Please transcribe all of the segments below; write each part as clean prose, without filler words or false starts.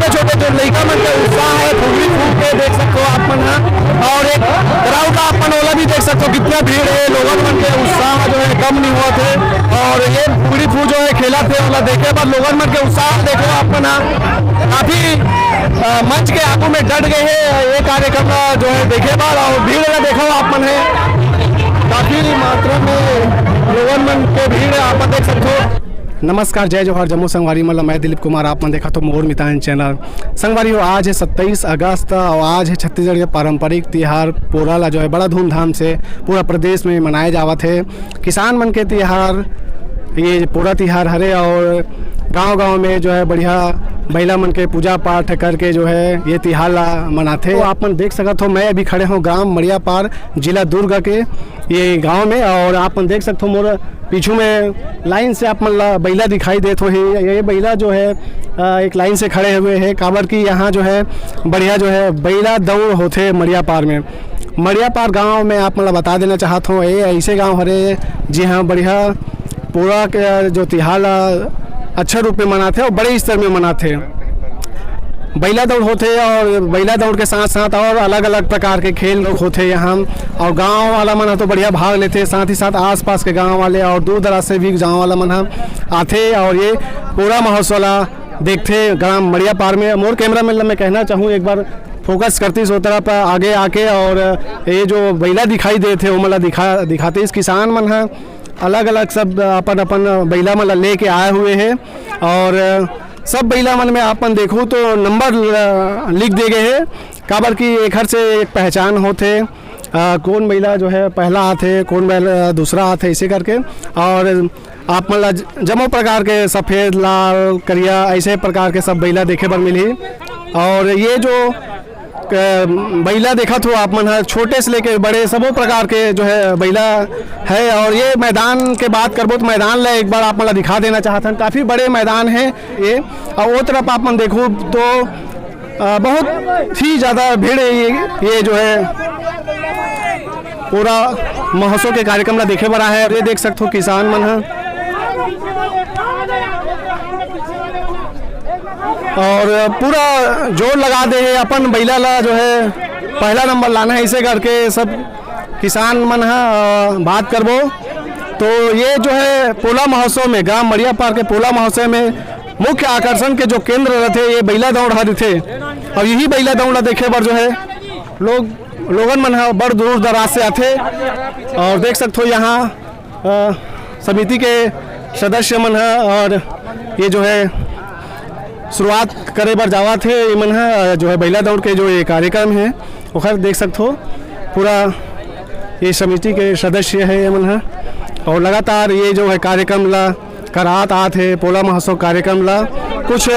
छोटे छोटे जो लड़का मन के उत्साह है फूली फूल के देख सकते हो आप मन है। और एक क्राउड का अपन ओला भी देख सकते हो कितना भीड़ है, लोगों मन के उत्साह जो है कम नहीं हुआ थे। और ये फूली फूल जो है खेला थे ओला देखे बाद लोगों मन के उत्साह देखो आप मन काफी मंच के आगू में डट गए हैं ये कार्यक्रम जो है देखे बाद। और भीड़ का देखो आप मन है काफी मात्रा में लोगों मन के भीड़ आप देख सकते हो। नमस्कार, जय जोहर जम्मू संगवारी मतलब मैं दिलीप कुमार, आप मन देखा तो मोर मितान चैनल संगवारी। आज है 27 अगस्त और आज है छत्तीसगढ़ के पारंपरिक त्यौहार पोराला जो है बड़ा धूमधाम से पूरा प्रदेश में मनाए जावत है। किसान मन के त्यौहार ये पूरा त्यौहार हरे और गांव-गांव में जो है बढ़िया महिला मन के पूजा पाठ करके जो है ये त्यौहार मनाते। तो आप मन देख सकते हो मैं अभी खड़े हूँ ग्राम मड़ियापार जिला दुर्ग के ये गांव में। और आप मन देख सकते हो मोर पीछू में लाइन से आप मन बैला दिखाई देते हो। ये बैला जो है एक लाइन से खड़े हुए हैं काबर की यहाँ जो है बढ़िया जो है बैला दौड़ होते मड़ियापार में। मड़ियापार गाँव में आप मतलब बता देना चाहता हूँ ये ऐसे गाँव हरे जी हाँ बढ़िया पूरा के जो त्यौहार अच्छा रूप में मनाते और बड़े स्तर में मनाते। बैला दौड़ होते और बैला दौड़ के साथ साथ और अलग अलग प्रकार के खेल होते यहाँ। और गांव वाला मन तो बढ़िया भाग लेते, साथ ही साथ आसपास के गांव वाले और दूर दराज से भी गांव वाला मन आते और ये पूरा महोत्सव देखते ग्राम मड़ियापार में। मोर कैमरा मैन मैं कहना चाहूँ एक बार फोकस करती इस तरफ आगे आके और ये जो बैला दिखाई देते वो मतलब दिखाते इस किसान मन है अलग अलग सब अपन अपन बैला मन लेके आए हुए हैं। और सब बैला मन में अपन देखूँ तो नंबर लिख दिए गए हैं काबर की एक हर से एक पहचान होते कौन बैला जो है पहला आते कौन बैला दूसरा आते इसे करके। और आप मतलब जमो प्रकार के सफ़ेद लाल करिया ऐसे प्रकार के सब बैला देखे पर मिली। और ये जो बैला देखा तो आप मन छोटे से लेके बड़े सबों प्रकार के जो है बैला है। और ये मैदान के बात करबो तो मैदान ला एक बार आप मतलब दिखा देना चाहते हैं काफ़ी बड़े मैदान है ये। और वो तरफ आप मन देखो तो बहुत ही ज़्यादा भीड़ है ये जो है पूरा महोत्सव के कार्यक्रम ला देखे बड़ा है। ये देख सकते हो किसान मन है और पूरा जोर लगा दे है अपन बैला ला जो है पहला नंबर लाना है इसे करके सब किसान मन है बात करबो तो ये जो है पोला महोत्सव में ग्राम मड़ियापार के पोला महोत्सव में मुख्य आकर्षण के जो केंद्र रहते ये बैला दौड़ हर थे। और यही बैला दौड़ देखे पर जो है लोगन मन है बड़ दूर दराज से आते। और देख सकते हो यहाँ समिति के सदस्य मन है और ये जो है शुरुआत करे बर जावा थे ये मन है जो है बैला दौड़ के जो ये कार्यक्रम है वो देख सकते हो पूरा ये समिति के सदस्य है ये मन है। और लगातार ये जो है कार्यक्रम ला करात आते पोला महोत्सव कार्यक्रम ला कुछ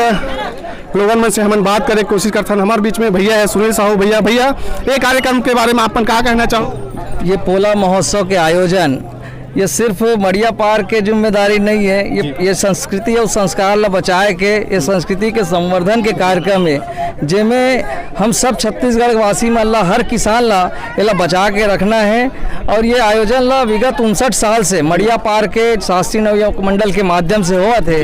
लोगों में से हम बात करे कोशिश करते हैं। हमारे बीच में भैया है सुनील साहू भैया ये कार्यक्रम के बारे में अपन क्या कहना चाहो। ये पोला महोत्सव के आयोजन ये सिर्फ मड़ियापार के जिम्मेदारी नहीं है, ये संस्कृति और संस्कार ला बचाए के ये संस्कृति के संवर्धन के कार्यक्रम है जिसमें हम सब छत्तीसगढ़ वासी मन ला हर किसान ला ये बचा के रखना है। और ये आयोजन ला विगत 59 साल से मड़ियापार के शास्त्रीय नवयुवक मंडल के माध्यम से हुआ थे।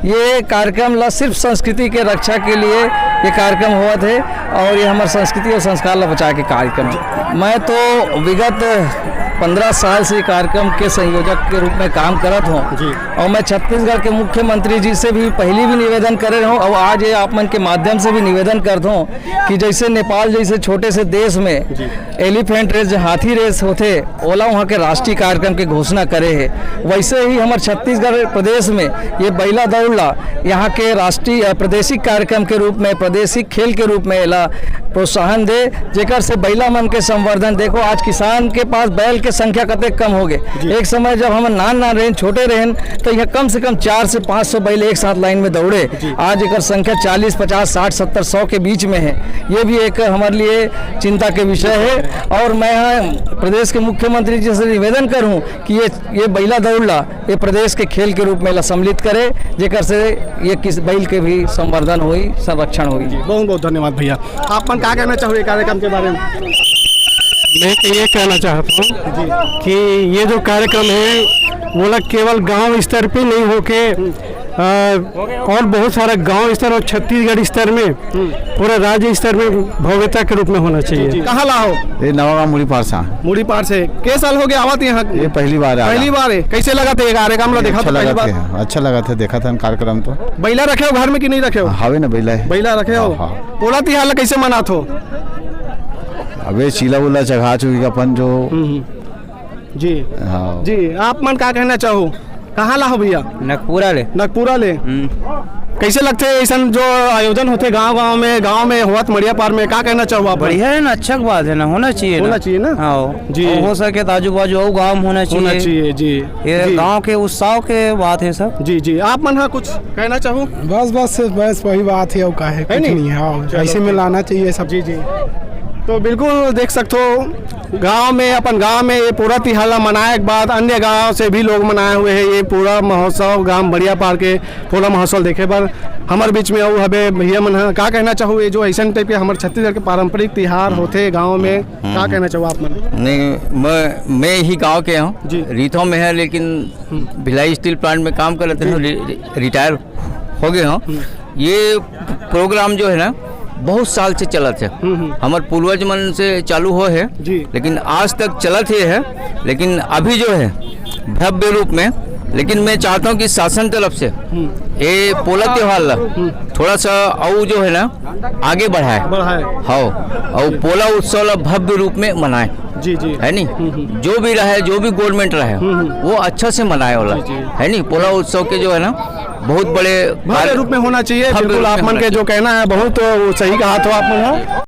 ये कार्यक्रम ला सिर्फ संस्कृति के रक्षा के लिए ये कार्यक्रम हुआ थे और ये हमारे संस्कृति और संस्कार ला बचा के कार्यक्रम। मैं तो विगत 15 साल से कार्यक्रम के संयोजक के रूप में काम करत हूँ और मैं छत्तीसगढ़ के मुख्यमंत्री जी से भी पहले भी निवेदन करे हूँ और आज ये आप मन के माध्यम से भी निवेदन करता हूँ कि जैसे नेपाल जैसे छोटे से देश में एलिफेंट रेस हाथी रेस होते ओला वहाँ के राष्ट्रीय कार्यक्रम के घोषणा करे है, वैसे ही हमारे छत्तीसगढ़ प्रदेश में ये बैला दौड़ला यहाँ के राष्ट्रीय प्रादेशिक कार्यक्रम के रूप में प्रादेशिक खेल के रूप में एला प्रोत्साहन दे जेकर से बैला मन के संवर्धन। देखो आज किसान के पास बैल के संख्या कतई कम हो गए। एक समय जब हम नान रहें छोटे रहें तो यह कम से कम 400 से 500 बैल एक साथ लाइन में दौड़े। आज एक संख्या 40, 50, 60, 70, 100 के बीच में है। ये भी एक हमारे लिए चिंता के विषय है। और मैं प्रदेश के मुख्यमंत्री जी से निवेदन करूं कि ये बैला दौड़ला ये प्रदेश के खेल के रूप में सम्मिलित करे जेकर से ये किस बैल के भी संवर्धन हुई संरक्षण हुई। बहुत बहुत धन्यवाद भैया। आप क्या कहना चाहोगे कार्यक्रम के बारे में? मैं तो ये कहना चाहता हूँ कि ये जो कार्यक्रम है वो केवल गांव स्तर पे नहीं होके और बहुत सारा गांव स्तर और छत्तीसगढ़ स्तर में पूरे राज्य स्तर में भव्यता के रूप में होना चाहिए। कहाँ लाओ? ये नवागांव मुड़ी पारसा मुड़ी पार से के साल हो गया आवत यहाँ? ये पहली बार आया। पहली बार है। कैसे लगा था? कार्यक्रम देखा अच्छा था पहली लगा बार? था, अच्छा लगा था, देखा था कार्यक्रम तो। बैला रखे हो घर में कि नहीं रखे हो? हावे ना बैला है। बैला रखे हो? हाँ। पोला तिहार कैसे मनात हो? अबे चीला उला चढ़ा चुकी अपन जो। जी हाँ। जी, आप मन का कहना चाहो? कहाँ ला हो भैया? नगपुरा ले। नगपुरा ले। कैसे लगते हैं ऐसा जो आयोजन होते गांव में होत मड़िया पार में, क्या कहना चाहो आप? बढ़िया है ना, अच्छा बात है ना, होना चाहिए ना। हाँ जी। और हो सके तो आजू बाजू और गाँव होना चाहिए। जी। ये गांव के उत्साह के बात है सब। जी आप मन कुछ कहना चाहो? बस वही बात है और का है, कुछ नहीं है। हाँ, ऐसे में लाना चाहिए सब। जी तो बिल्कुल देख सकते हो गांव में, अपन गांव में ये पूरा तिहार मनाए के बाद अन्य गांव से भी लोग मनाए हुए हैं ये पूरा महोत्सव। गांव बढ़िया पार के पूरा महोत्सव देखे पर हमारे बीच में हबे भैया मन का कहना चाहो? ये जो ऐसा टाइप के हमारे छत्तीसगढ़ के पारंपरिक तिहार होते गाँव में, क्या कहना चाहो आप मन? नहीं, मैं ही गांव के हूँ, रीथों में है, लेकिन भिलाई स्टील प्लांट में काम कर लेते हैं, रिटायर हो गए हूँ। ये प्रोग्राम जो है ना बहुत साल से चलत है, हमारे पूर्वज मन से चालू हो है, लेकिन आज तक चलत ही है। लेकिन अभी जो है भव्य रूप में, लेकिन मैं चाहता हूँ कि शासन तरफ से ये पोला त्योहार ला थोड़ा सा और जो है ना आगे बढ़ाए। हाँ, और पोला उत्सव ला भव्य रूप में मनाए। जी है नहीं, जो भी रहे, जो भी गवर्नमेंट रहे वो अच्छा से मनाए वाला है नहीं। पोला उत्सव के जो है ना बहुत बड़े रूप में होना चाहिए। बिल्कुल आप मन के जो कहना है बहुत सही कहा तो आप मन।